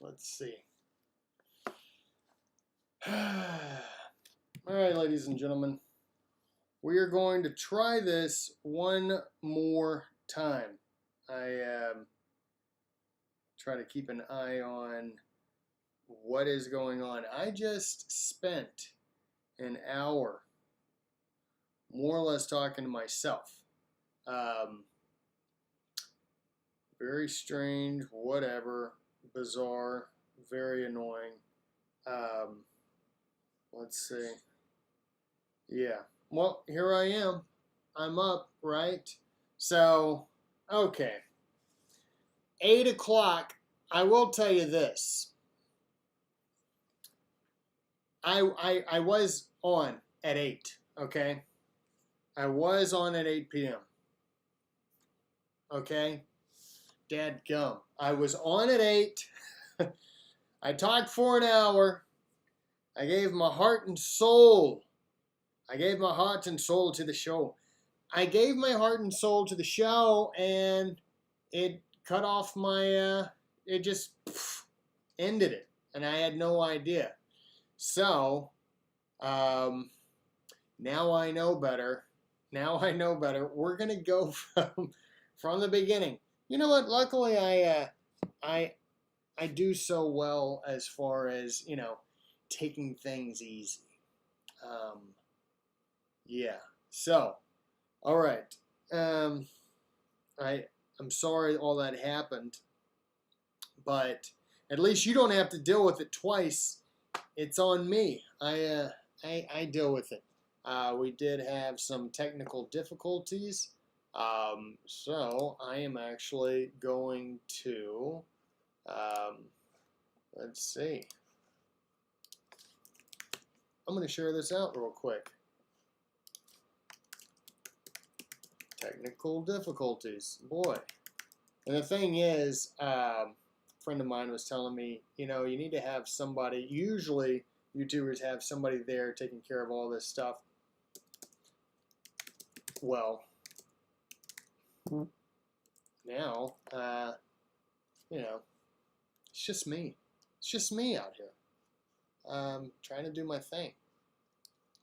Let's see. All right, ladies and gentlemen, we are going to try this one more time. I try to keep an eye on what is going on. I just spent an hour more or less talking to myself. Very strange, whatever, bizarre, very annoying. Let's see. Yeah. Well, here I am. I'm up, right? So, okay. 8 o'clock, I will tell you this. I was on at 8, okay? I was on at 8 p.m. Okay? Dadgum. I was on at 8. I talked for an hour. I gave my heart and soul. I gave my heart and soul to the show. I gave my heart and soul to the show, and it cut off my, it just ended it, and I had no idea. So, now I know better. Now I know better. We're going to go from the beginning. You know what? Luckily, I do so well as far as, taking things easy. Yeah. So, all right. I'm sorry all that happened, but at least you don't have to deal with it twice. It's on me. I deal with it. We did have some technical difficulties. So I am actually going to, let's see. I'm going to share this out real quick. Technical difficulties, boy. And the thing is, a friend of mine was telling me, you need to have somebody, usually YouTubers have somebody there taking care of all this stuff. Well, now, it's just me. It's just me out here. Trying to do my thing.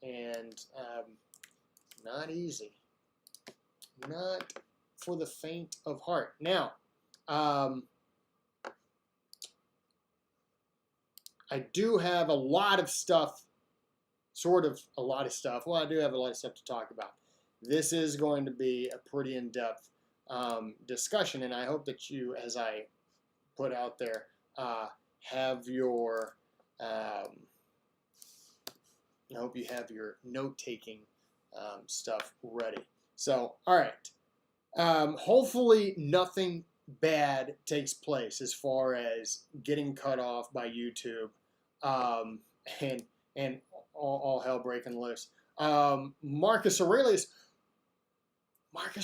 And not easy. Not for the faint of heart. Now, I do have a lot of stuff, sort of a lot of stuff. Well, I do have a lot of stuff to talk about. This is going to be a pretty in-depth discussion, and I hope that you, as I put out there, have your, I hope you have your note-taking stuff ready. So, all right. Hopefully nothing bad takes place as far as getting cut off by YouTube and all hell breaking loose. Marcus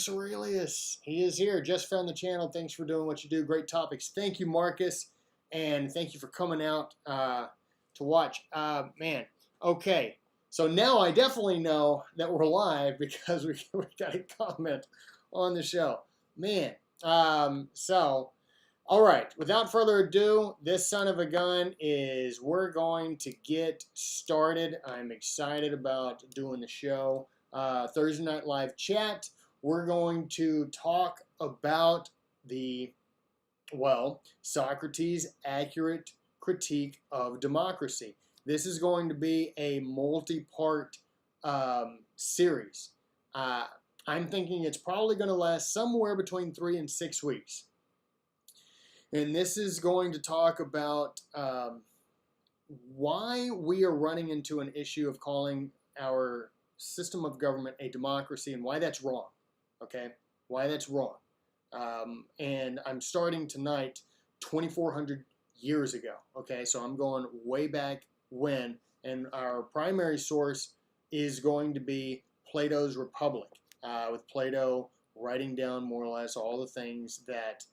Aurelius, he is here. Just found the channel. Thanks for doing what you do. Great topics. Thank you, Marcus, and thank you for coming out to watch. Man, okay. So now I definitely know that we're live because we got a comment on the show. Man, so, all right. Without further ado, this son of a gun is, we're going to get started. I'm excited about doing the show. Thursday Night Live chat. We're going to talk about Socrates' accurate critique of democracy. This is going to be a multi-part series. I'm thinking it's probably going to last somewhere between 3 and 6 weeks. And this is going to talk about why we are running into an issue of calling our system of government a democracy and why that's wrong. Okay? Why that's wrong. And I'm starting tonight 2,400 years ago. Okay? So I'm going way back when, and our primary source is going to be Plato's Republic, with Plato writing down more or less all the things that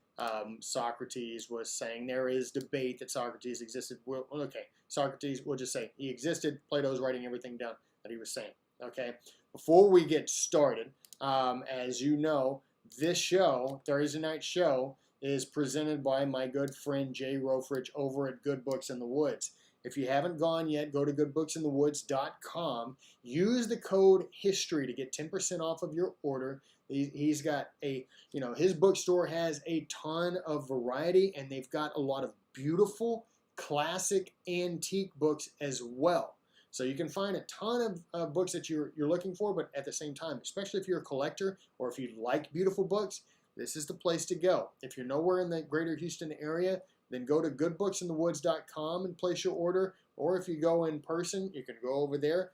Socrates was saying. There is debate that Socrates existed. Well, okay, Socrates, we'll just say he existed. Plato's writing everything down that he was saying. Okay, before we get started, as you know, this show, Thursday night show, is presented by my good friend Jay Rofrich over at Good Books in the Woods. If you haven't gone yet, go to goodbooksinthewoods.com. Use the code HISTORY to get 10% off of your order. He's got his bookstore has a ton of variety, and they've got a lot of beautiful, classic, antique books as well. So you can find a ton of books that you're looking for, but at the same time, especially if you're a collector or if you like beautiful books, this is the place to go. If you're nowhere in the greater Houston area, then go to goodbooksinthewoods.com and place your order. Or if you go in person, you can go over there,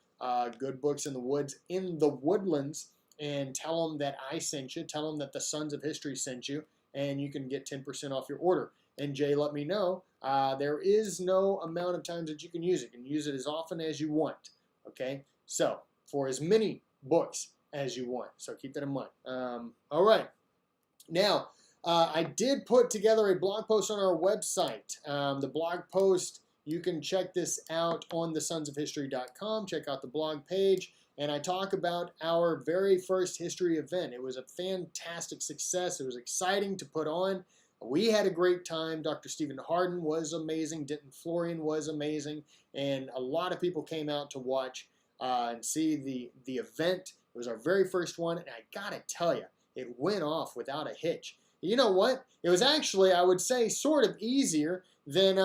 Good Books in the Woods in the Woodlands, and tell them that I sent you. Tell them that the Sons of History sent you, and you can get 10% off your order. And Jay let me know there is no amount of times that you can use it. You can use it as often as you want. Okay, so for as many books as you want. So keep that in mind. All right. Now, I did put together a blog post on our website. The blog post, you can check this out on thesonsofhistory.com. Check out the blog page. And I talk about our very first history event. It was a fantastic success. It was exciting to put on. We had a great time. Dr. Stephen Harden was amazing. Denton Florian was amazing. And a lot of people came out to watch and see the event. It was our very first one. And I got to tell you, it went off without a hitch. You know what? It was actually, I would say, sort of easier than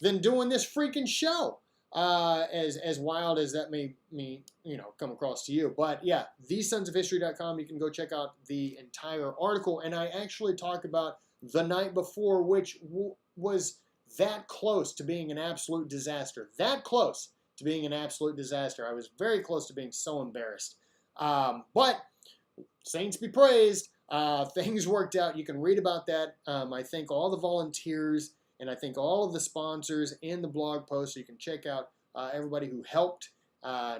doing this freaking show. As wild as that may come across to you. But yeah, thesonsofhistory.com, you can go check out the entire article. And I actually talk about the night before, which was that close to being an absolute disaster. That close to being an absolute disaster. I was very close to being so embarrassed. But saints be praised. Things worked out. You can read about that. I thank all the volunteers, and I thank all of the sponsors in the blog post. So you can check out everybody who helped.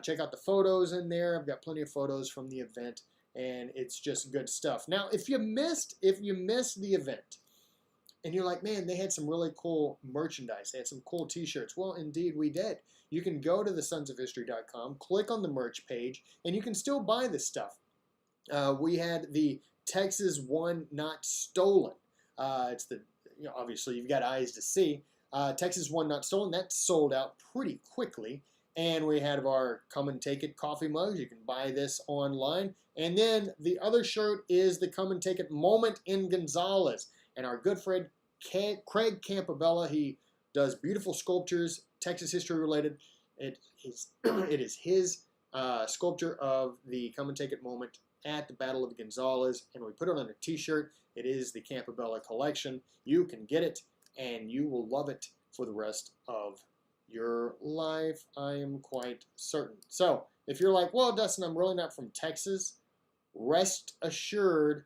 Check out the photos in there. I've got plenty of photos from the event, and it's just good stuff. Now, if you missed the event, and you're like, man, they had some really cool merchandise. They had some cool T-shirts. Well, indeed, we did. You can go to thesonsofhistory.com, click on the merch page, and you can still buy this stuff. We had the Texas One Not Stolen. It's the obviously you've got eyes to see. Texas One Not Stolen, that sold out pretty quickly. And we had our Come and Take It coffee mugs. You can buy this online. And then the other shirt is the Come and Take It Moment in Gonzales. And our good friend Craig Campobella, he does beautiful sculptures, Texas history related. It is his sculpture of the Come and Take It moment at the Battle of Gonzales, and we put it on a t-shirt. It is the Campobella collection. You can get it, and you will love it for the rest of your life, I am quite certain. So if you're like, well, Dustin, I'm really not from Texas, rest assured,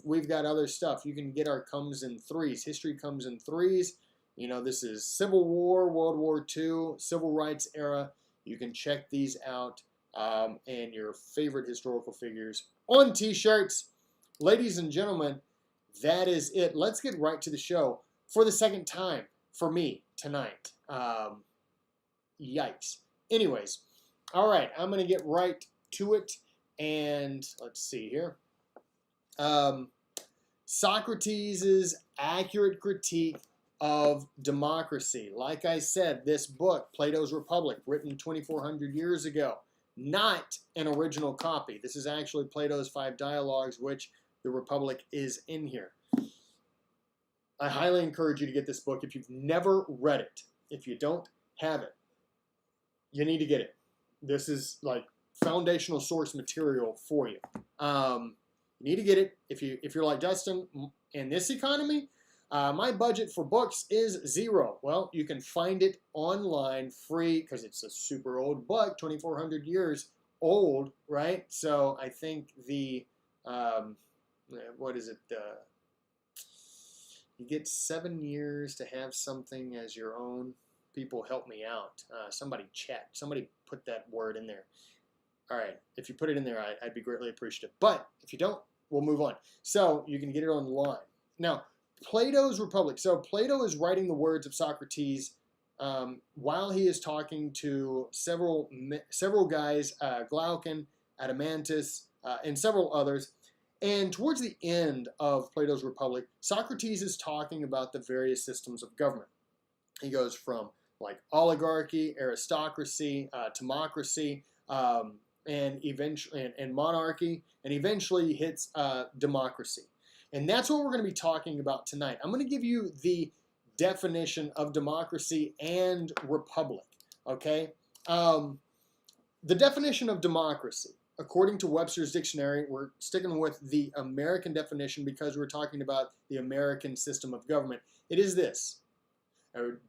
we've got other stuff. You can get our comes in threes. History comes in threes. This is Civil War, World War II, Civil Rights era. You can check these out. And your favorite historical figures on t-shirts. Ladies and gentlemen, that is it. Let's get right to the show for the second time for me tonight. Yikes. Anyways, all right, I'm going to get right to it. And let's see here. Socrates' accurate critique of democracy. Like I said, this book, Plato's Republic, written 2,400 years ago, not an original copy. This is actually Plato's 5 Dialogues, which the Republic is in here. I highly encourage you to get this book if you've never read it. If you don't have it, you need to get it. This is like foundational source material for you. You need to get it. If you're like Dustin, in this economy, my budget for books is $0. Well, you can find it online free because it's a super old book, 2,400 years old, right? So I think the, what is it? You get 7 years to have something as your own. People help me out. Somebody chat. Somebody put that word in there. All right. If you put it in there, I'd be greatly appreciative. But if you don't, we'll move on. So you can get it online. Now, Plato's Republic. So Plato is writing the words of Socrates while he is talking to several guys, Glaucon, Adeimantus, and several others. And towards the end of Plato's Republic, Socrates is talking about the various systems of government. He goes from like oligarchy, aristocracy, democracy, and eventually and monarchy, and eventually hits democracy. And that's what we're going to be talking about tonight. I'm going to give you the definition of democracy and republic. Okay, the definition of democracy, according to Webster's dictionary, we're sticking with the American definition because we're talking about the American system of government. It is this.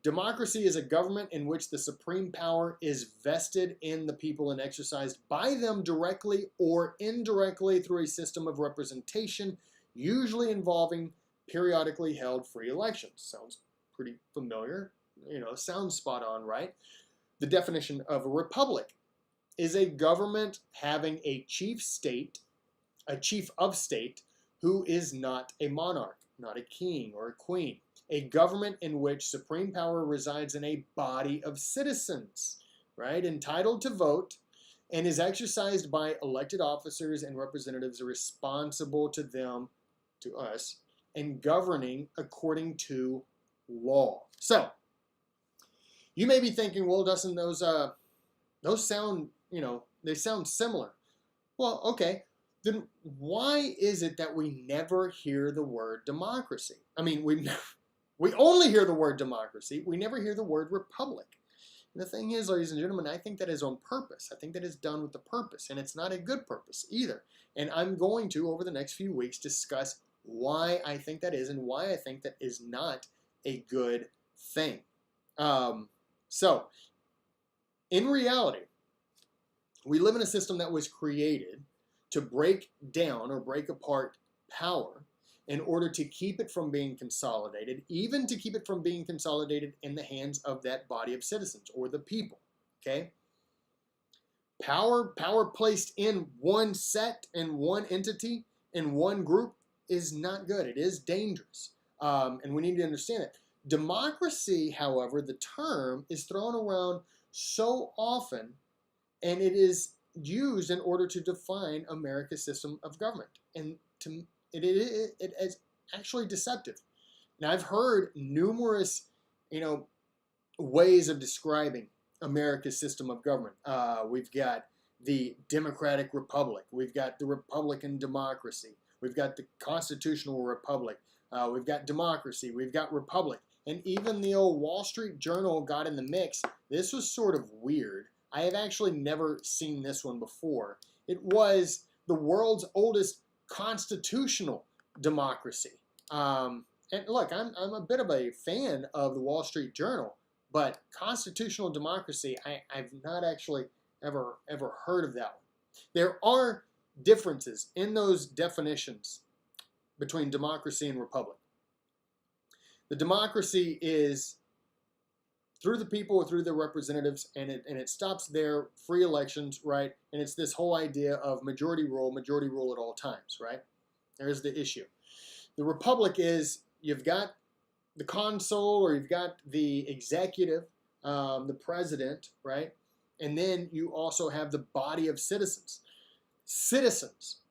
Democracy is a government in which the supreme power is vested in the people and exercised by them directly or indirectly through a system of representation, usually involving periodically held free elections. Sounds pretty familiar, sounds spot on, right? The definition of a republic is a government having a chief of state, who is not a monarch, not a king or a queen. A government in which supreme power resides in a body of citizens, right, entitled to vote, and is exercised by elected officers and representatives responsible to them, to us, and governing according to law. So, you may be thinking, well, Dustin, those sound, they sound similar. Well, okay. Then why is it that we never hear the word democracy? I mean, we only hear the word democracy. We never hear the word republic. And the thing is, ladies and gentlemen, I think that is on purpose. I think that is done with a purpose, and it's not a good purpose either. And I'm going to, over the next few weeks, discuss why I think that is and why I think that is not a good thing. So, in reality, we live in a system that was created to break down or break apart power in order to keep it from being consolidated, even to keep it from being consolidated in the hands of that body of citizens or the people, okay? Power placed in one set, in one entity, in one group is not good. It is dangerous, and we need to understand it. Democracy, however, the term is thrown around so often, and it is used in order to define America's system of government, and it is actually deceptive. Now, I've heard numerous, ways of describing America's system of government. We've got the Democratic Republic. We've got the Republican democracy. We've got the Constitutional Republic. We've got democracy. We've got republic. And even the old Wall Street Journal got in the mix. This was sort of weird. I have actually never seen this one before. It was the world's oldest constitutional democracy. And look, I'm a bit of a fan of the Wall Street Journal, but constitutional democracy, I've not actually ever heard of that one. There are differences in those definitions between democracy and republic. The democracy is through the people or through their representatives, and it stops their free elections, right? And it's this whole idea of majority rule at all times, right? There's the issue. The republic is you've got the consul or you've got the executive, the president, right? And then you also have the body of citizens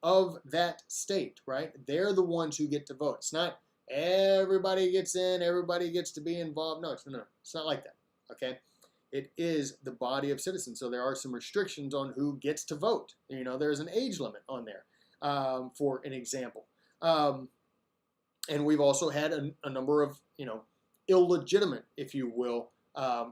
of that state, right? They're the ones who get to vote. It's not everybody gets in, everybody gets to be involved. No, it's not like that, okay? It is the body of citizens. So there are some restrictions on who gets to vote. There's an age limit on there, for an example. And we've also had a number of, illegitimate, if you will,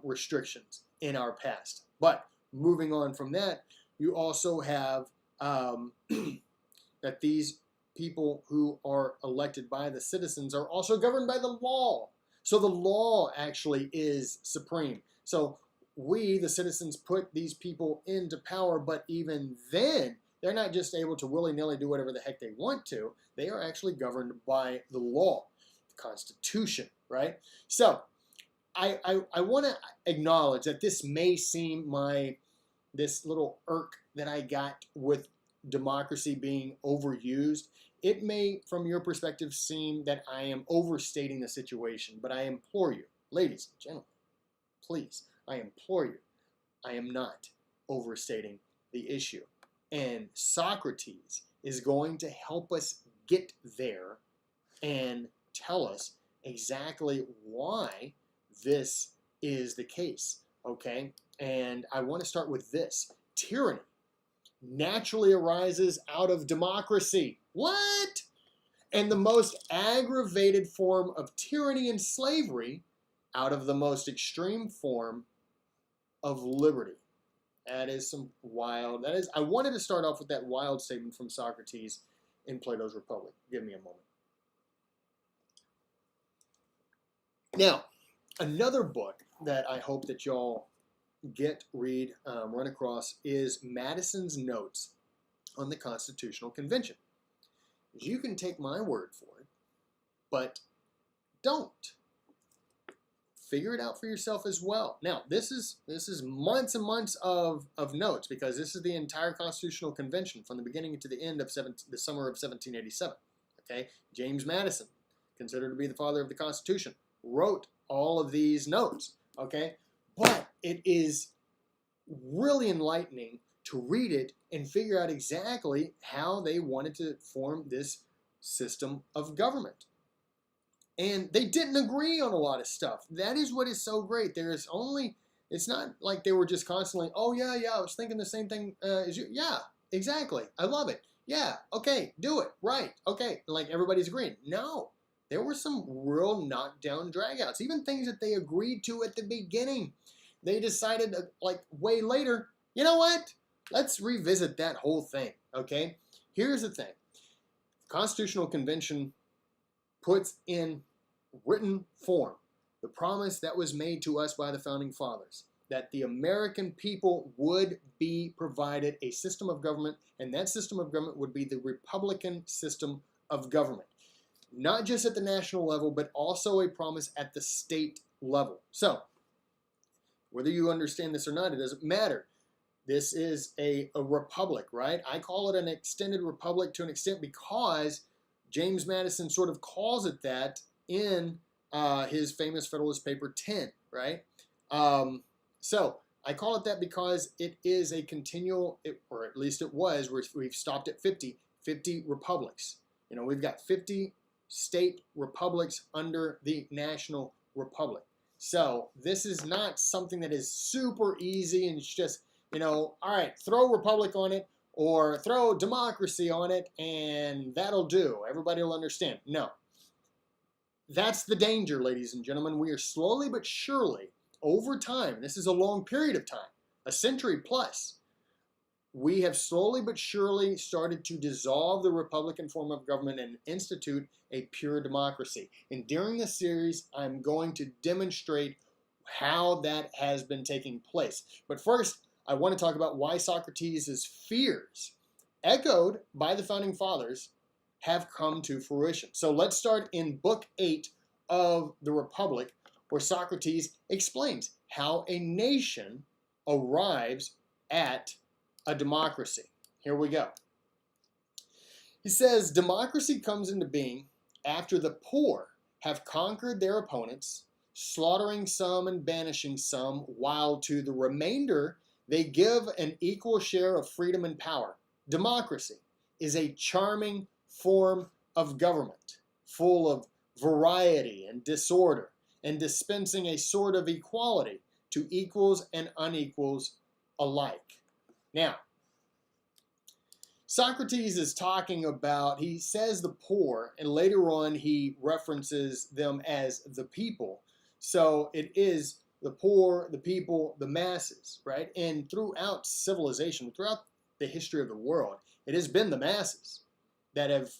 restrictions in our past. But moving on from that, you also have that these people who are elected by the citizens are also governed by the law. So the law actually is supreme. So we, the citizens, put these people into power, but even then, they're not just able to willy-nilly do whatever the heck they want to. They are actually governed by the law, the Constitution, right? So I want to acknowledge that this may seem this little irk that I got with democracy being overused. It may, from your perspective, seem that I am overstating the situation, but I implore you, ladies and gentlemen, please, I implore you, I am not overstating the issue. And Socrates is going to help us get there and tell us exactly why this is the case, okay? And I want to start with this. Tyranny naturally arises out of democracy. What? And the most aggravated form of tyranny and slavery out of the most extreme form of liberty. That is some wild, I wanted to start off with that wild statement from Socrates in Plato's Republic. Give me a moment. Now, another book that I hope that y'all read, run across is Madison's Notes on the Constitutional Convention. You can take my word for it, but don't. Figure it out for yourself as well. Now, this is months and months of notes, because this is the entire Constitutional Convention from the beginning to the end of the summer of 1787. Okay, James Madison, considered to be the father of the Constitution, wrote all of these notes. Okay, but it is really enlightening to read it and figure out exactly how they wanted to form this system of government. And they didn't agree on a lot of stuff. That is what is so great. It's not like they were just constantly, oh yeah, I was thinking the same thing as you. Yeah, exactly. I love it. Yeah, okay, do it. Right, okay. Like everybody's agreeing. No, there were some real knockdown dragouts. Even things that they agreed to at the beginning. They decided, like way later, you know what? Let's revisit that whole thing, okay? Here's the thing. Constitutional Convention puts in written form the promise that was made to us by the Founding Fathers, that the American people would be provided a system of government, and that system of government would be the Republican system of government. Not just at the national level, but also a promise at the state level. So, whether you understand this or not, it doesn't matter. This is a republic, right? I call it an extended republic to an extent because James Madison sort of calls it that in his famous Federalist Paper 10, right? So I call it that because it is a continual, or at least it was, we've stopped at 50 republics. You know, we've got 50 state republics under the national republic. So this is not something that is super easy and it's just, you know, all right, throw republic on it or throw democracy on it and that'll do. Everybody will understand. No. That's the danger, ladies and gentlemen. We are slowly but surely, over time, this is a long period of time, a century plus, we have slowly but surely started to dissolve the Republican form of government and institute a pure democracy. And during this series, I'm going to demonstrate how that has been taking place. But first, I want to talk about why Socrates' fears, echoed by the Founding Fathers, have come to fruition. So let's start in Book 8 of the Republic, where Socrates explains how a nation arrives at a democracy. Here we go. He says, democracy comes into being after the poor have conquered their opponents, slaughtering some and banishing some, while to the remainder they give an equal share of freedom and power. Democracy is a charming form of government, full of variety and disorder, and dispensing a sort of equality to equals and unequals alike. Now, Socrates is talking about, he says the poor, and later on he references them as the people. So it is the poor, the people, the masses, right? And throughout civilization, throughout the history of the world, it has been the masses that have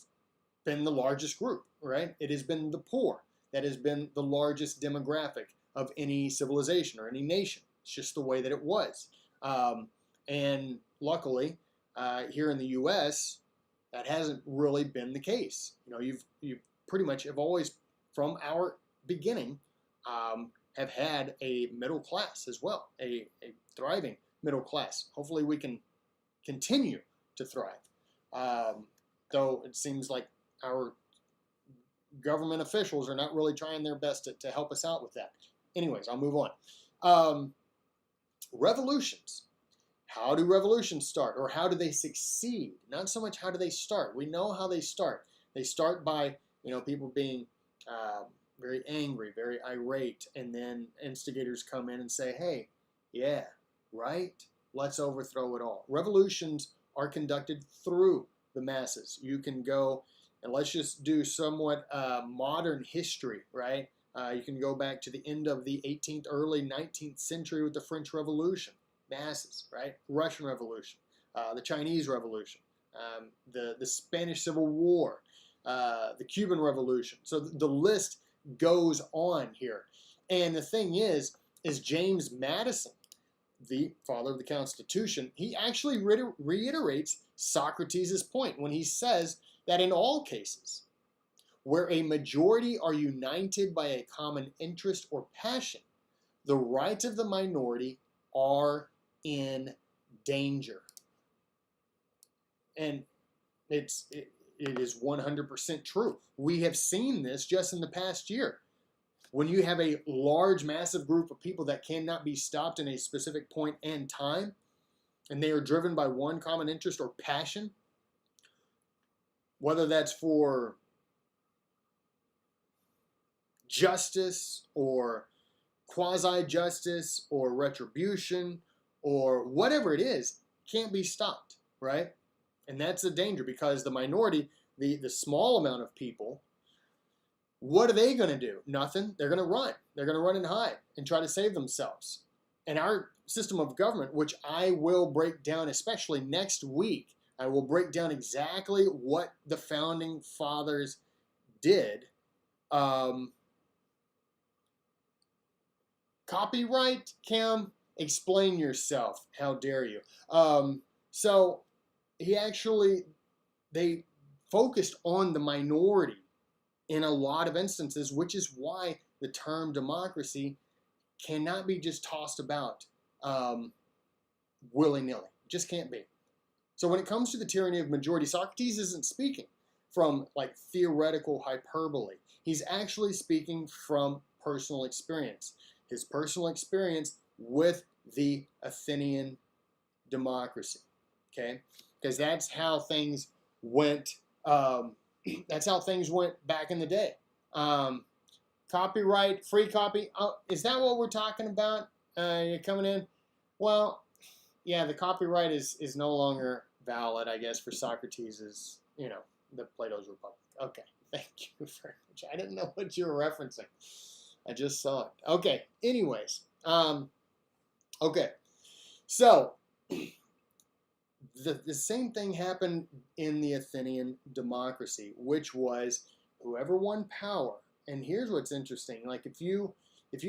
been the largest group, right? It has been the poor that has been the largest demographic of any civilization or any nation. It's just the way that it was. And luckily, here in the U.S., that hasn't really been the case. You know, you pretty much have always, from our beginning, have had a middle class as well, a thriving middle class. Hopefully we can continue to thrive. Though it seems like our government officials are not really trying their best to help us out with that. Anyways, I'll move on. Revolutions How do revolutions start, or how do they succeed? Not so much how do they start. We know how they start. They start by, people being very angry, very irate, and then instigators come in and say, hey, yeah, right, let's overthrow it all. Revolutions are conducted through the masses. You can go, and let's just do somewhat modern history, right? You can go back to the end of the 18th, early 19th century with the French Revolution. Masses, right? Russian Revolution, the Chinese Revolution, the Spanish Civil War, the Cuban Revolution. So the list goes on here. And the thing is James Madison, the father of the Constitution, he actually reiterates Socrates' point when he says that in all cases where a majority are united by a common interest or passion, the rights of the minority are in danger. And it is 100% true. We have seen this just in the past year. When you have a large, massive group of people that cannot be stopped in a specific point and time, and they are driven by one common interest or passion, whether that's for justice or quasi-justice or retribution or whatever it is, can't be stopped, right? And that's the danger, because the minority, the small amount of people, what are they going to do? Nothing. They're going to run. They're going to run and hide and try to save themselves. And our system of government, which I will break down, especially next week, I will break down exactly what the founding fathers did. Copyright, Cam? Explain yourself. How dare you? So they focused on the minority in a lot of instances, which is why the term democracy cannot be just tossed about willy-nilly. It just can't be. So when it comes to the tyranny of majority, Socrates isn't speaking from like theoretical hyperbole. He's actually speaking from personal experience. His personal experience with the Athenian democracy, okay? Because that's how things went. That's how things went back in the day. Copyright, free copy. Oh, is that what we're talking about? You're coming in. Well, yeah, the copyright is no longer valid, I guess, for Socrates' the Plato's Republic. Okay, thank you very much. I didn't know what you were referencing. I just saw it. Okay, anyways. Okay, so the same thing happened in the Athenian democracy, which was whoever won power. And here's what's interesting. Like if you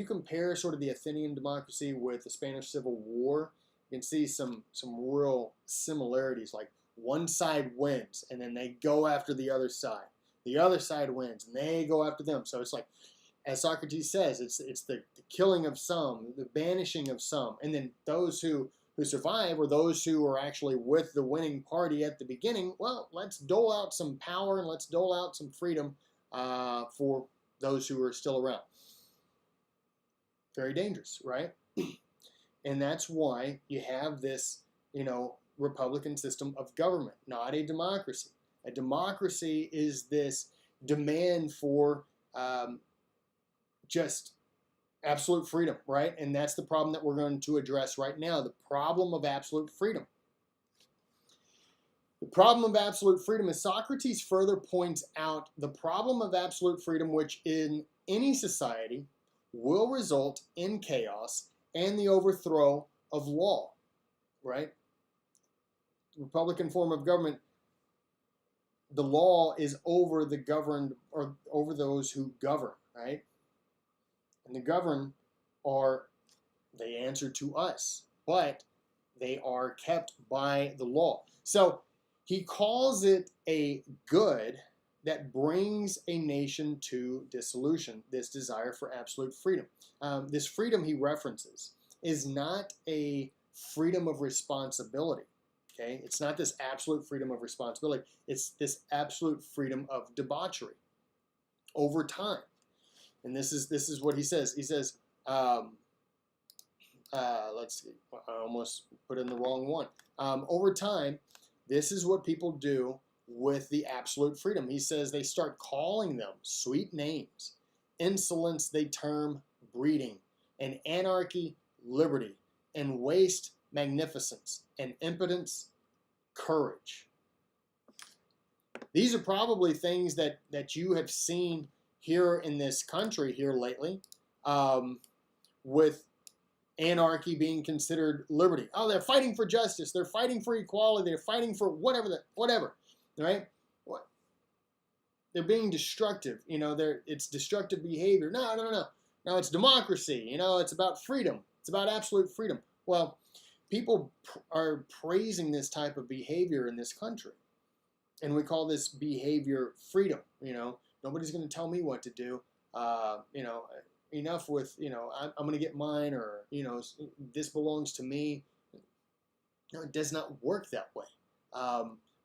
compare sort of the Athenian democracy with the Spanish Civil War, you can see some real similarities. Like one side wins, and then they go after the other side. The other side wins, and they go after them. So it's like, as Socrates says, it's the killing of some, the banishing of some, and then those who survive, or those who are actually with the winning party at the beginning, well, let's dole out some power and let's dole out some freedom for those who are still around. Very dangerous, right? And that's why you have this, Republican system of government, not a democracy. A democracy is this demand for just absolute freedom, right? And that's the problem that we're going to address right now, the problem of absolute freedom. The problem of absolute freedom is Socrates further points out the problem of absolute freedom, which in any society will result in chaos and the overthrow of law, right? Republican form of government, the law is over the governed, or over those who govern, right? And the governed they answer to us, but they are kept by the law. So he calls it a good that brings a nation to dissolution, this desire for absolute freedom. This freedom he references is not a freedom of responsibility. Okay, it's not this absolute freedom of responsibility. It's this absolute freedom of debauchery over time. And this is what he says. He says, let's see, I almost put in the wrong one. Over time, this is what people do with the absolute freedom. He says they start calling them sweet names. Insolence they term breeding, and anarchy liberty, and waste magnificence, and impotence courage. These are probably things that you have seen here in this country here lately, with anarchy being considered liberty. Oh, they're fighting for justice. They're fighting for equality. They're fighting for whatever, right? What? They're being destructive. It's destructive behavior. No. No, it's democracy. It's about freedom. It's about absolute freedom. Well, people are praising this type of behavior in this country, and we call this behavior freedom. Nobody's going to tell me what to do. Enough with, I'm going to get mine, or, this belongs to me. It does not work that way.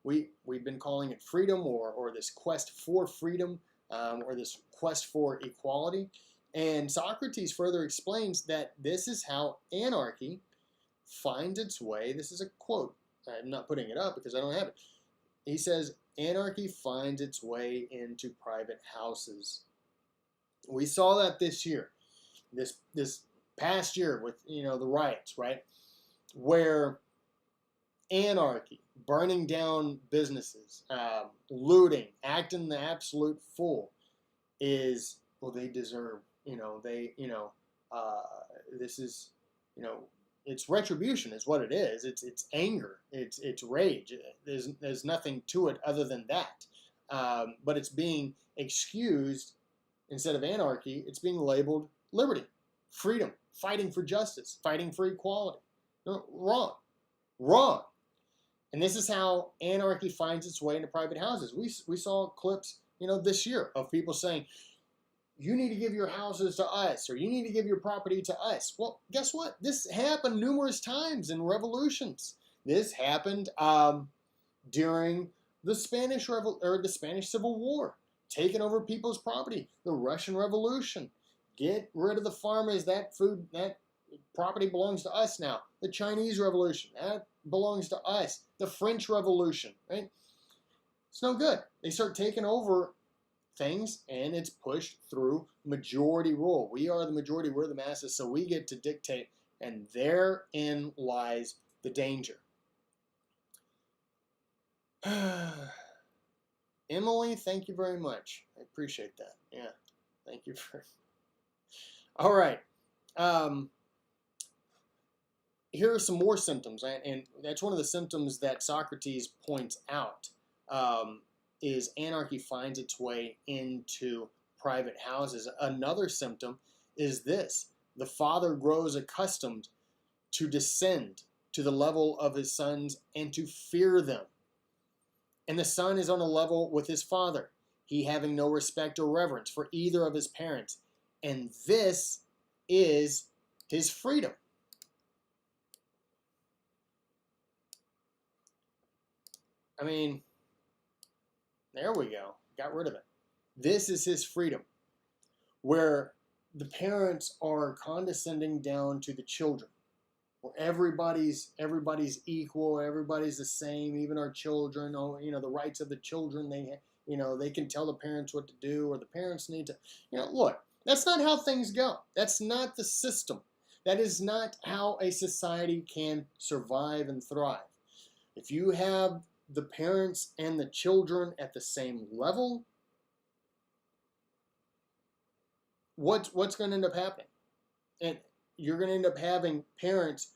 We've been calling it freedom, or this quest for freedom, or this quest for equality. And Socrates further explains that this is how anarchy finds its way. This is a quote. I'm not putting it up because I don't have it. He says, anarchy finds its way into private houses. We saw that this year, this past year with, the riots, right? Where anarchy, burning down businesses, looting, acting the absolute fool is, well, they deserve, this is, it's retribution is what it is. It's anger. It's rage. There's nothing to it other than that. But it's being excused. Instead of anarchy, it's being labeled liberty, freedom, fighting for justice, fighting for equality. No, wrong. And this is how anarchy finds its way into private houses. We saw clips, this year of people saying, you need to give your houses to us, or you need to give your property to us. Well, guess what? This happened numerous times in revolutions. This happened during the Spanish Civil War, taking over people's property. The Russian Revolution, get rid of the farmers. That property belongs to us now. The Chinese Revolution, that belongs to us. The French Revolution, right? It's no good. They start taking over things, and it's pushed through majority rule. We are the majority, we're the masses, so we get to dictate, and therein lies the danger. Emily, thank you very much. I appreciate that. Yeah, thank you for. All right. Here are some more symptoms, and that's one of the symptoms that Socrates points out. Is anarchy finds its way into private houses. Another symptom is this: the father grows accustomed to descend to the level of his sons and to fear them. And the son is on a level with his father, he having no respect or reverence for either of his parents. And this is his freedom. I mean, there we go. Got rid of it. This is his freedom, where the parents are condescending down to the children, where everybody's equal, everybody's the same, even our children. Oh, the rights of the children. They can tell the parents what to do, or the parents need to. Look, that's not how things go. That's not the system. That is not how a society can survive and thrive. If you have the parents and the children at the same level, what's going to end up happening? And you're going to end up having parents.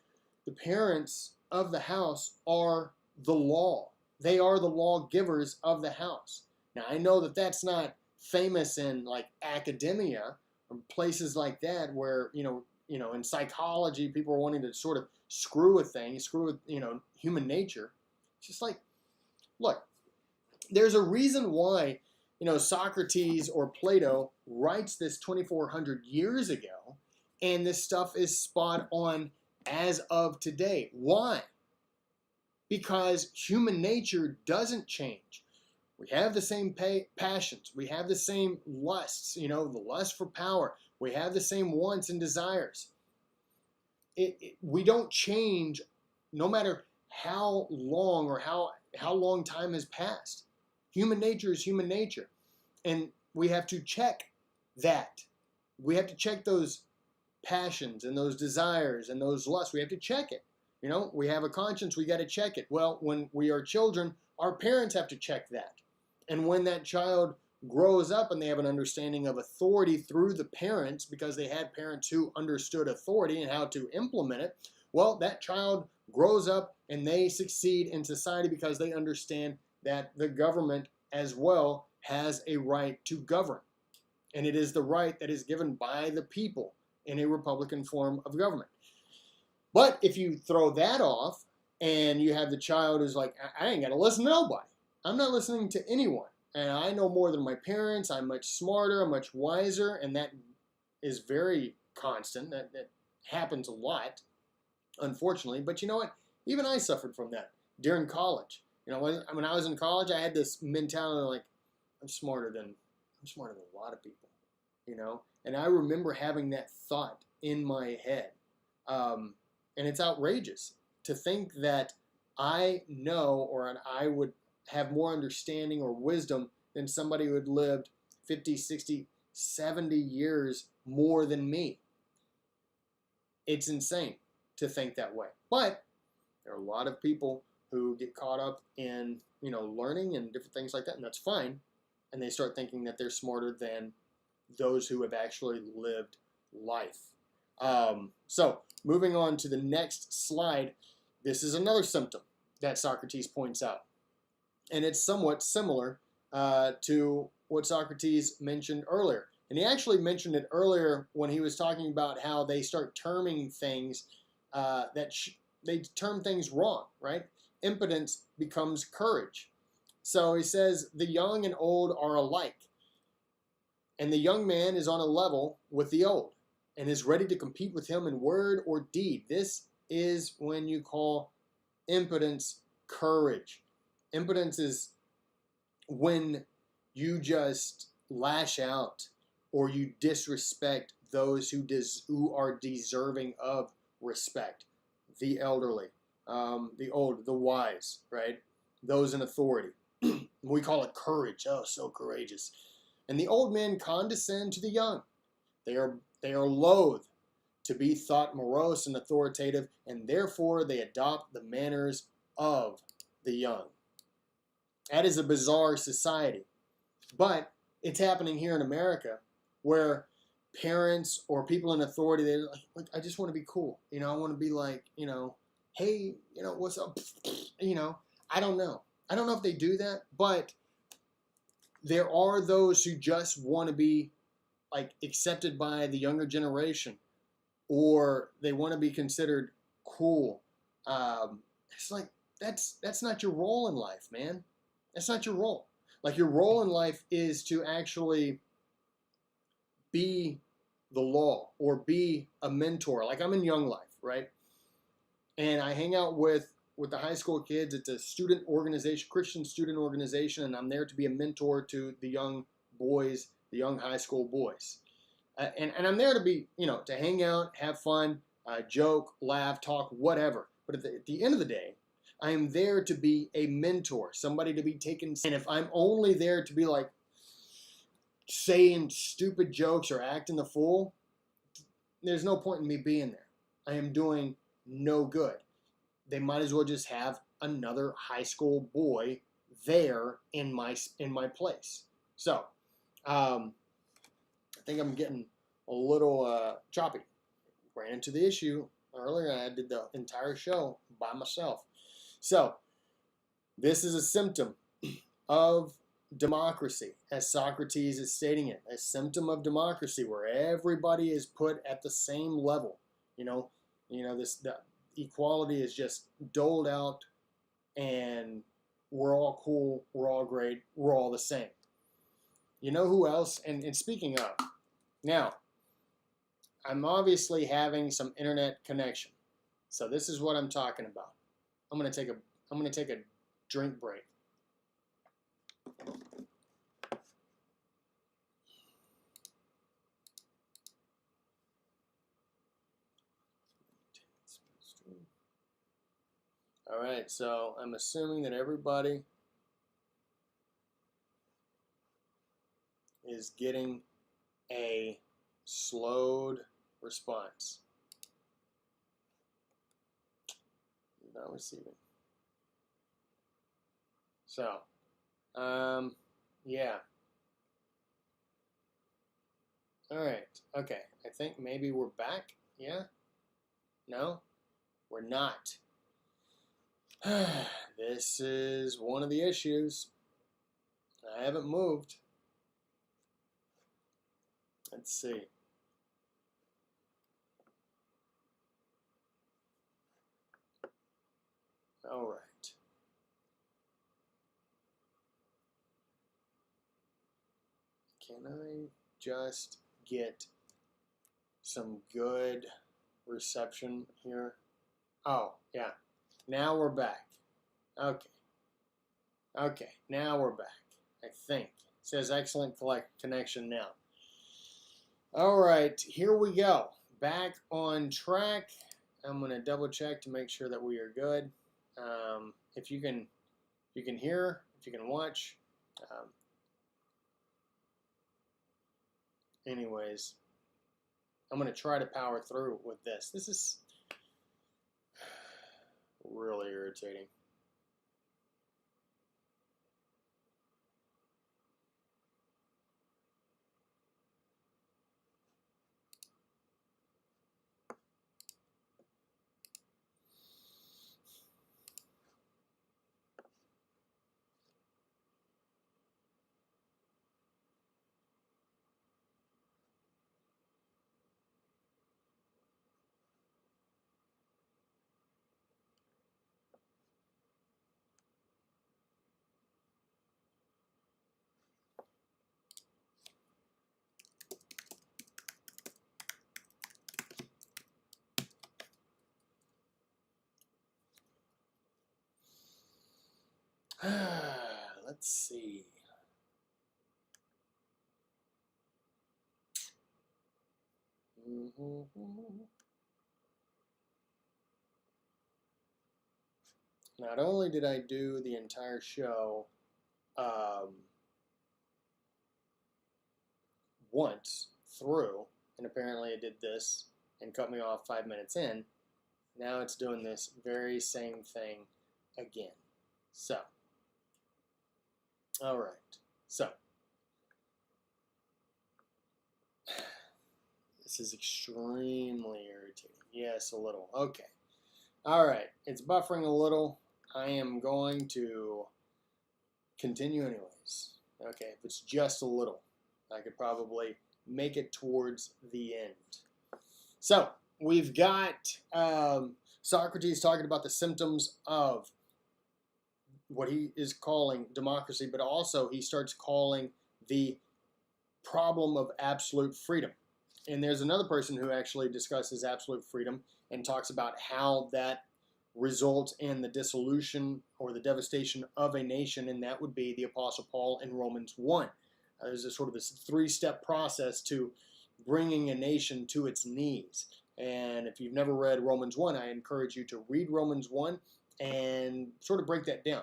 The parents of the house are the law. They are the lawgivers of the house. Now, I know that that's not famous in like academia or places like that where, in psychology, people are wanting to sort of screw with things, screw with, human nature. It's just like, look, there's a reason why, Socrates or Plato writes this 2,400 years ago, and this stuff is spot on as of today. Why? Because human nature doesn't change. We have the same passions. We have the same lusts, the lust for power. We have the same wants and desires. we don't change no matter how long or how long time has passed. Human nature is human nature. And we have to check that. We have to check those passions and those desires and those lusts. We have to check it. You know, we have a conscience, we got to check it. Well, when we are children, our parents have to check that. And when that child grows up and they have an understanding of authority through the parents, because they had parents who understood authority and how to implement it, well, that child grows up and they succeed in society because they understand that the government as well has a right to govern. And it is the right that is given by the people in a republican form of government. But if you throw that off and you have the child who's like, I ain't got to listen to nobody. I'm not listening to anyone. And I know more than my parents. I'm much smarter. I'm much wiser. And that is very constant. That happens a lot, unfortunately. But you know what? Even I suffered from that during college. You know, when I was in college, I had this mentality like, I'm smarter than a lot of people, you know? And I remember having that thought in my head. And it's outrageous to think that I know, or I would have more understanding or wisdom than somebody who had lived 50, 60, 70 years more than me. It's insane to think that way. But there are a lot of people who get caught up in, you know, learning and different things like that, and that's fine. And they start thinking that they're smarter than those who have actually lived life. So moving on to the next slide, this is another symptom that Socrates points out. And it's somewhat similar to what Socrates mentioned earlier. And he actually mentioned it earlier when he was talking about how they start terming things they term things wrong, right? Impotence becomes courage. So he says the young and old are alike. And the young man is on a level with the old and is ready to compete with him in word or deed. This is when you call impotence courage. Impotence is when you just lash out or you disrespect those who are deserving of respect. The elderly, the old, the wise, right? Those in authority. We call it courage. Oh, so courageous. And the old men condescend to the young. They are loath to be thought morose and authoritative, and therefore they adopt the manners of the young. That is a bizarre society. But it's happening here in America where parents or people in authority, they're like, I just want to be cool. You know, I want to be like, you know, hey, you know, what's up? You know, I don't know. I don't know if they do that, but there are those who just want to be like accepted by the younger generation, or they want to be considered cool. It's like, that's not your role in life, man. That's not your role. Like, your role in life is to actually be the law or be a mentor. Like, I'm in Young Life, right? And I hang out with the high school kids. It's a student organization, Christian student organization, and I'm there to be a mentor to the young boys, the young high school boys. And I'm there to be, you know, to hang out, have fun, joke, laugh, talk, whatever. But at the end of the day, I am there to be a mentor, somebody to be taken. And if I'm only there to be like saying stupid jokes or acting the fool, there's no point in me being there. I am doing no good. They might as well just have another high school boy there in my place. So, I think I'm getting a little choppy. Ran into the issue earlier. I did the entire show by myself. So, this is a symptom of democracy, as Socrates is stating it. A symptom of democracy where everybody is put at the same level. You know, the equality is just doled out, and we're all cool, we're all great, we're all the same. You know who else? And speaking of, now, I'm obviously having some internet connection. So this is what I'm talking about. I'm gonna take a drink break. All right, so I'm assuming that everybody is getting a slowed response. Not receiving. So, yeah. All right. Okay. I think maybe we're back. Yeah? No? We're not. This is one of the issues. I haven't moved. Let's see. All right. Can I just get some good reception here? Oh, yeah. Now we're back. Okay. Okay, now we're back, I think. It says excellent connection now. All right, here we go. Back on track. I'm going to double check to make sure that we are good. If you can hear, if you can watch. Anyways, I'm going to try to power through with this. This is really irritating. Let's see. Not only did I do the entire show once through, and apparently it did this and cut me off 5 minutes in, now it's doing this very same thing again. So, all right. So, this is extremely irritating. Yes, a little. Okay. All right. It's buffering a little. I am going to continue anyways. Okay, if it's just a little, I could probably make it towards the end. So, we've got Socrates talking about the symptoms of what he is calling democracy, but also he starts calling the problem of absolute freedom. And there's another person who actually discusses absolute freedom and talks about how that results in the dissolution or the devastation of a nation, and that would be the Apostle Paul in Romans 1. There's a sort of this three-step process to bringing a nation to its knees. And if you've never read Romans 1, I encourage you to read Romans 1 and sort of break that down.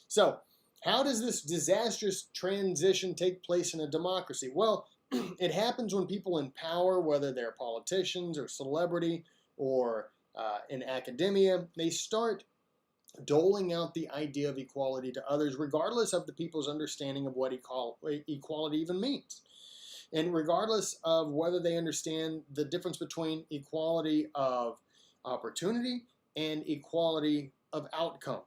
So, how does this disastrous transition take place in a democracy? Well, it happens when people in power, whether they're politicians or celebrity or in academia, they start doling out the idea of equality to others, regardless of the people's understanding of what equality even means. And regardless of whether they understand the difference between equality of opportunity and equality of outcome,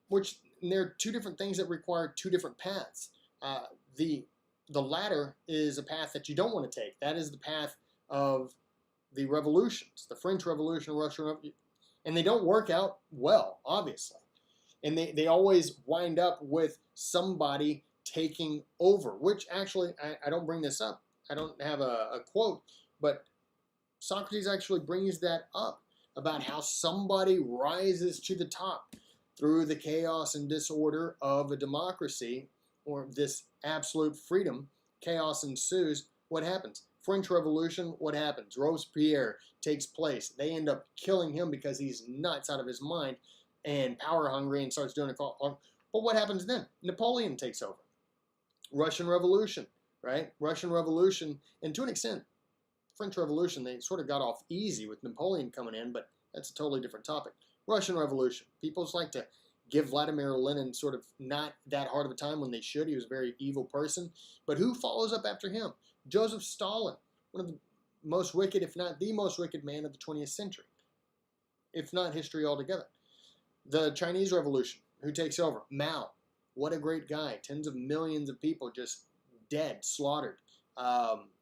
which there are two different things that require two different paths. The latter is a path that you don't want to take. That is the path of the revolutions, the French Revolution, Russian Revolution, and they don't work out well, obviously. And they always wind up with somebody taking over, which actually, I don't bring this up. I don't have a quote, but Socrates actually brings that up about how somebody rises to the top through the chaos and disorder of a democracy or this absolute freedom. Chaos ensues. What happens? French Revolution, what happens? Robespierre takes place. They end up killing him because he's nuts out of his mind. and power hungry and starts doing a call. But what happens then? Napoleon takes over. Russian Revolution, right? Russian Revolution, and to an extent, French Revolution, they sort of got off easy with Napoleon coming in, but that's a totally different topic. Russian Revolution. People just like to give Vladimir Lenin sort of not that hard of a time when they should. He was a very evil person. But who follows up after him? Joseph Stalin, one of the most wicked, if not the most wicked man of the 20th century, if not history altogether. The Chinese Revolution, who takes over? Mao. What a great guy. Tens of millions of people just dead, slaughtered,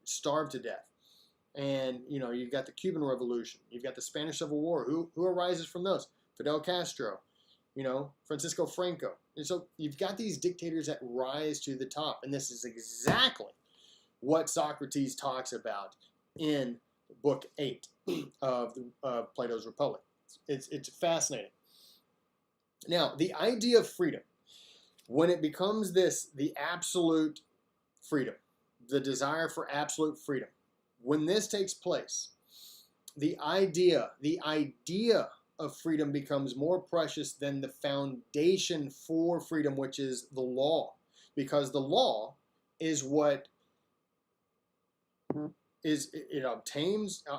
starved to death. And, you know, you've got the Cuban Revolution. You've got the Spanish Civil War. Who arises from those? Fidel Castro, you know, Francisco Franco. And so you've got these dictators that rise to the top. And this is exactly what Socrates talks about in Book 8 of Plato's Republic. It's fascinating. Now, the idea of freedom, when it becomes the absolute freedom, the desire for absolute freedom, when this takes place, the idea of freedom becomes more precious than the foundation for freedom, which is the law. Because the law is what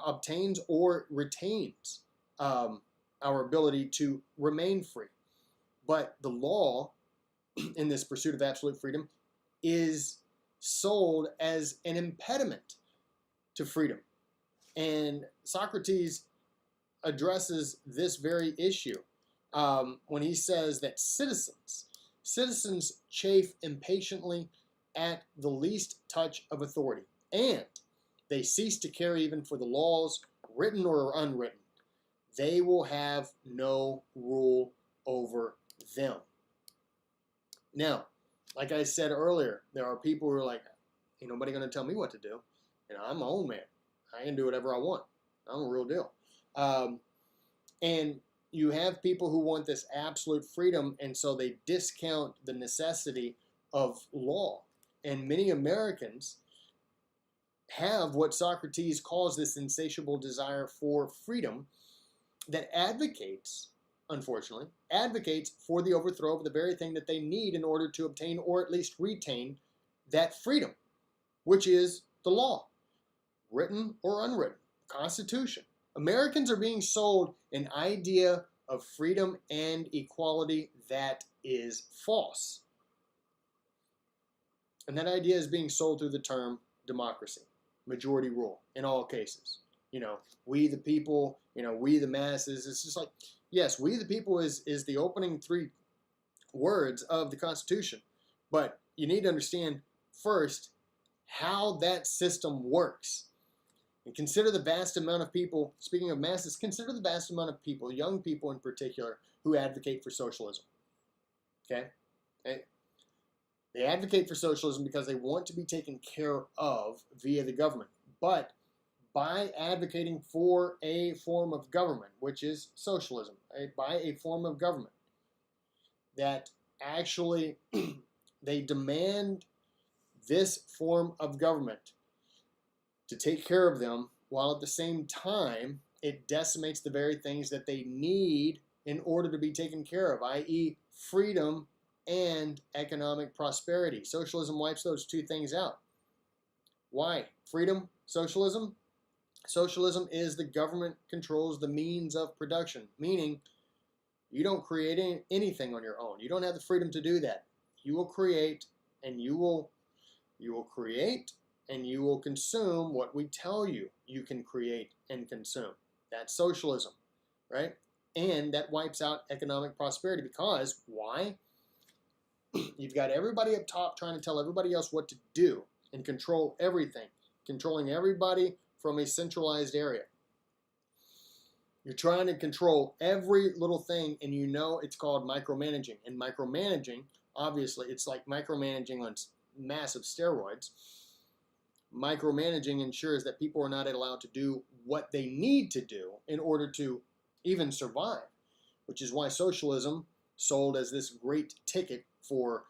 obtains or retains our ability to remain free. But the law, in this pursuit of absolute freedom, is sold as an impediment to freedom. And Socrates addresses this very issue when he says that citizens chafe impatiently at the least touch of authority, and they cease to care even for the laws, written or unwritten. They will have no rule over them. Now, like I said earlier, there are people who are like, ain't nobody going to tell me what to do. You know, I'm my own man. I can do whatever I want. I'm a real deal. And you have people who want this absolute freedom, and so they discount the necessity of law. And many Americans have what Socrates calls this insatiable desire for freedom that advocates, unfortunately, for the overthrow of the very thing that they need in order to obtain or at least retain that freedom, which is the law, written or unwritten, Constitution. Americans are being sold an idea of freedom and equality that is false. And that idea is being sold through the term democracy, majority rule in all cases. You know, we the people, you know, we the masses. It's just like, yes, we the people is the opening three words of the Constitution. But you need to understand first how that system works. And consider the vast amount of people, speaking of masses, consider the vast amount of people, young people in particular, who advocate for socialism. Okay? They advocate for socialism because they want to be taken care of via the government. But by advocating for a form of government, which is socialism, by a form of government, that actually they demand this form of government to take care of them, while at the same time it decimates the very things that they need in order to be taken care of, i.e. freedom and economic prosperity. Socialism wipes those two things out. Why? Freedom, socialism? Socialism is the government controls the means of production, meaning you don't create anything on your own. You don't have the freedom to do that. You will create and you will create and you will consume what we tell you you can create and consume. That's socialism, right? And that wipes out economic prosperity because, why? You've got everybody up top trying to tell everybody else what to do and control everything, controlling everybody from a centralized area. You're trying to control every little thing, and you know it's called micromanaging. And micromanaging, obviously, it's like micromanaging on massive steroids. Micromanaging ensures that people are not allowed to do what they need to do in order to even survive, which is why socialism, sold as this great ticket for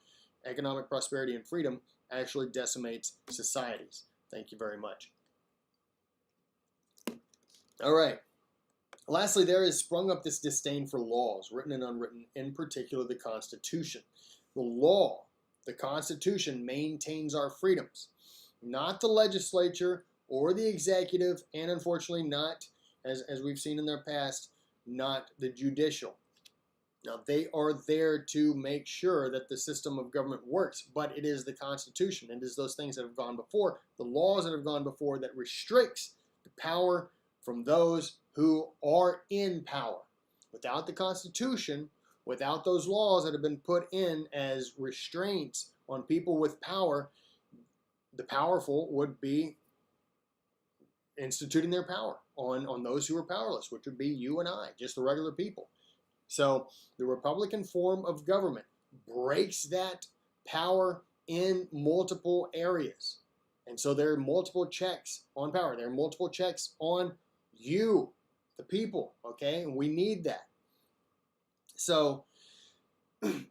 economic prosperity and freedom, actually decimates societies. Thank you very much. All right. Lastly, there has sprung up this disdain for laws, written and unwritten, in particular the Constitution. The law, the Constitution, maintains our freedoms, not the legislature or the executive, and unfortunately not, as we've seen in their past, not the judicial. Now, they are there to make sure that the system of government works, but it is the Constitution. It is those things that have gone before, the laws that have gone before, that restricts the power from those who are in power. Without the Constitution, without those laws that have been put in as restraints on people with power, the powerful would be instituting their power on those who are powerless, which would be you and I, just the regular people. So the Republican form of government breaks that power in multiple areas. And so there are multiple checks on power. There are multiple checks on you, the people, okay? And we need that. So,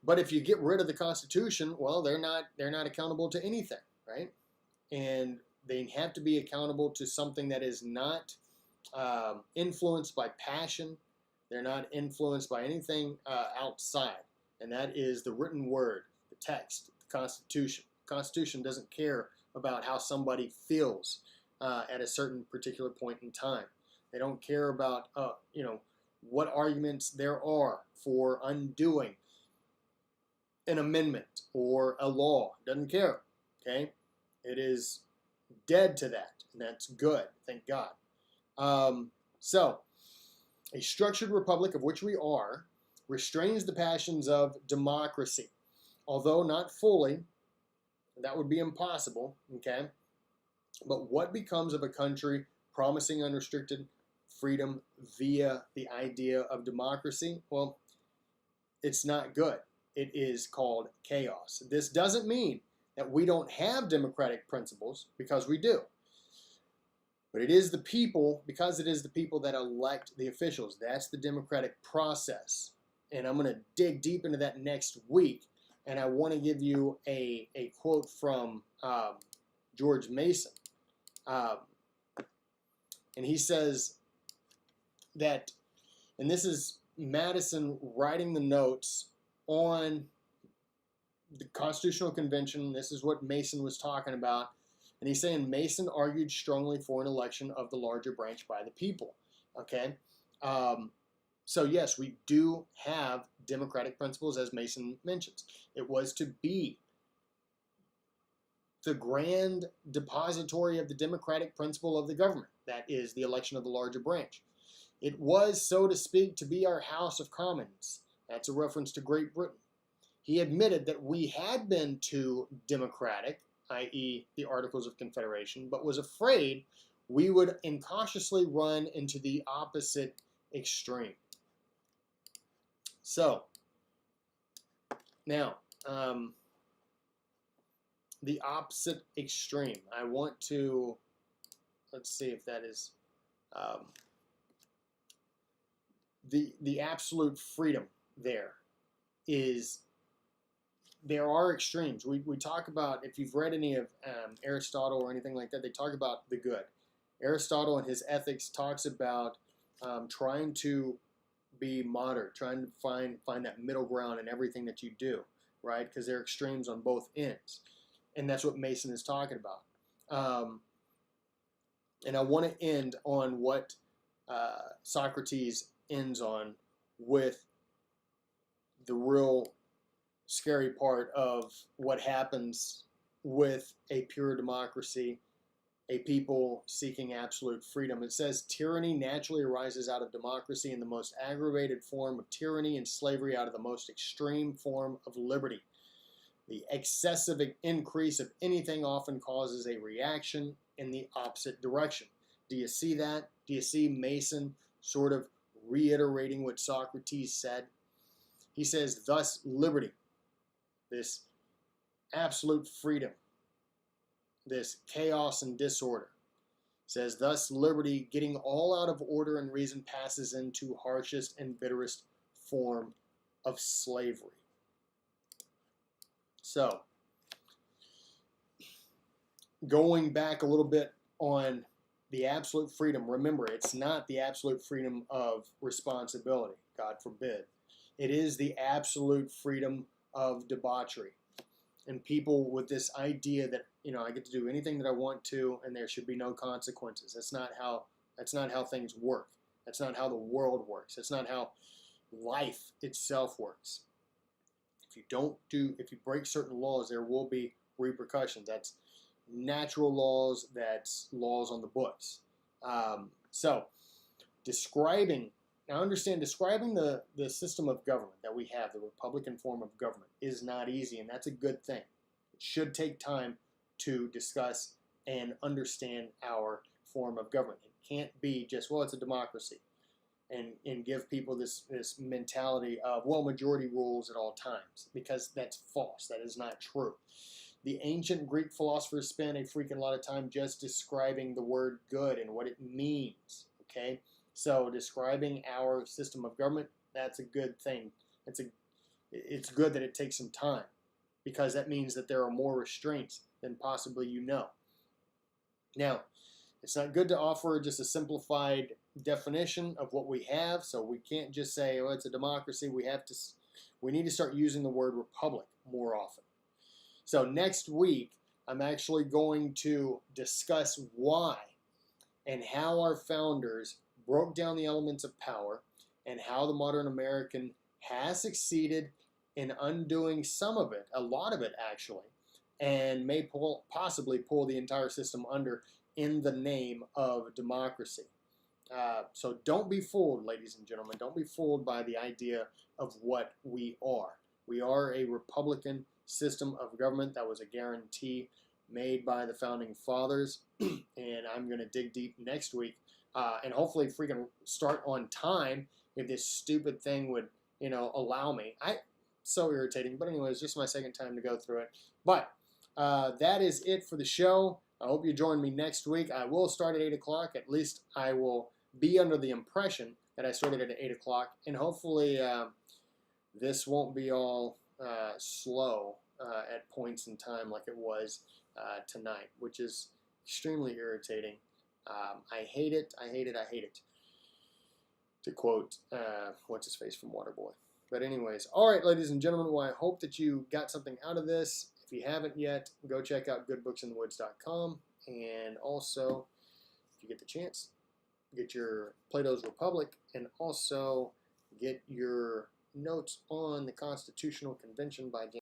but if you get rid of the Constitution, well, they're not accountable to anything, right? And they have to be accountable to something that is not influenced by passion. They're not influenced by anything outside, and that is the written word, the text, the Constitution. The Constitution doesn't care about how somebody feels at a certain particular point in time. They don't care about what arguments there are for undoing an amendment or a law. Doesn't care. Okay, it is dead to that, and that's good. Thank God. So. A structured republic, of which we are, restrains the passions of democracy. Although not fully, that would be impossible, okay? But what becomes of a country promising unrestricted freedom via the idea of democracy? Well, it's not good. It is called chaos. This doesn't mean that we don't have democratic principles, because we do. But it is the people, because it is the people that elect the officials. That's the democratic process. And I'm going to dig deep into that next week. And I want to give you a quote from George Mason. And he says that, and this is Madison writing the notes on the Constitutional Convention. This is what Mason was talking about. And he's saying Mason argued strongly for an election of the larger branch by the people. Okay? So yes, we do have democratic principles, as Mason mentions. It was to be the grand depository of the democratic principle of the government. That is the election of the larger branch. It was, so to speak, to be our House of Commons. That's a reference to Great Britain. He admitted that we had been too democratic, i.e. the Articles of Confederation, but was afraid we would incautiously run into the opposite extreme. So, now, the opposite extreme. I want to, let's see if that is the absolute freedom there is. There are extremes. We talk about, if you've read any of Aristotle or anything like that, they talk about the good. Aristotle in his Ethics talks about trying to be moderate, trying to find that middle ground in everything that you do, right? Because there are extremes on both ends. And that's what Mason is talking about. And I want to end on what Socrates ends on, with the real scary part of what happens with a pure democracy, a people seeking absolute freedom. It says, tyranny naturally arises out of democracy, in the most aggravated form of tyranny, and slavery out of the most extreme form of liberty. The excessive increase of anything often causes a reaction in the opposite direction. Do you see that? Do you see Mason sort of reiterating what Socrates said? He says, thus liberty, this absolute freedom, this chaos and disorder, says, thus liberty, getting all out of order and reason, passes into harshest and bitterest form of slavery. So, going back a little bit on the absolute freedom, remember, it's not the absolute freedom of responsibility, God forbid. It is the absolute freedom of debauchery. And people with this idea that, I get to do anything that I want to and there should be no consequences. That's not how things work. That's not how the world works. That's not how life itself works. If you break certain laws, there will be repercussions. That's natural laws, that's laws on the books. So describing the system of government that we have, the Republican form of government, is not easy, and that's a good thing. It should take time to discuss and understand our form of government. It can't be just, well, it's a democracy, and give people this mentality of, well, majority rules at all times, because that's false. That is not true. The ancient Greek philosophers spent a freaking lot of time just describing the word good and what it means, okay? So describing our system of government, that's a good thing. It's good that it takes some time, because that means that there are more restraints than possibly you know. Now, it's not good to offer just a simplified definition of what we have, so we can't just say, oh, it's a democracy. We need to start using the word republic more often. So next week, I'm actually going to discuss why and how our founders broke down the elements of power, and how the modern American has succeeded in undoing some of it, a lot of it actually, and may possibly pull the entire system under in the name of democracy. So don't be fooled, ladies and gentlemen. Don't be fooled by the idea of what we are. We are a Republican system of government. That was a guarantee made by the founding fathers, and I'm going to dig deep next week, and hopefully freaking start on time if this stupid thing would, allow me. So irritating, but anyways, just my second time to go through it. But that is it for the show. I hope you join me next week. I will start at 8 o'clock. At least I will be under the impression that I started at 8 o'clock, and hopefully this won't be all slow at points in time like it was tonight, which is extremely irritating. I hate it. I hate it. I hate it. To quote what's his face from Waterboy. But anyways, all right, ladies and gentlemen. Well, I hope that you got something out of this. If you haven't yet, go check out goodbooksinthewoods.com, and also, if you get the chance, get your Plato's Republic, and also get your notes on the Constitutional Convention by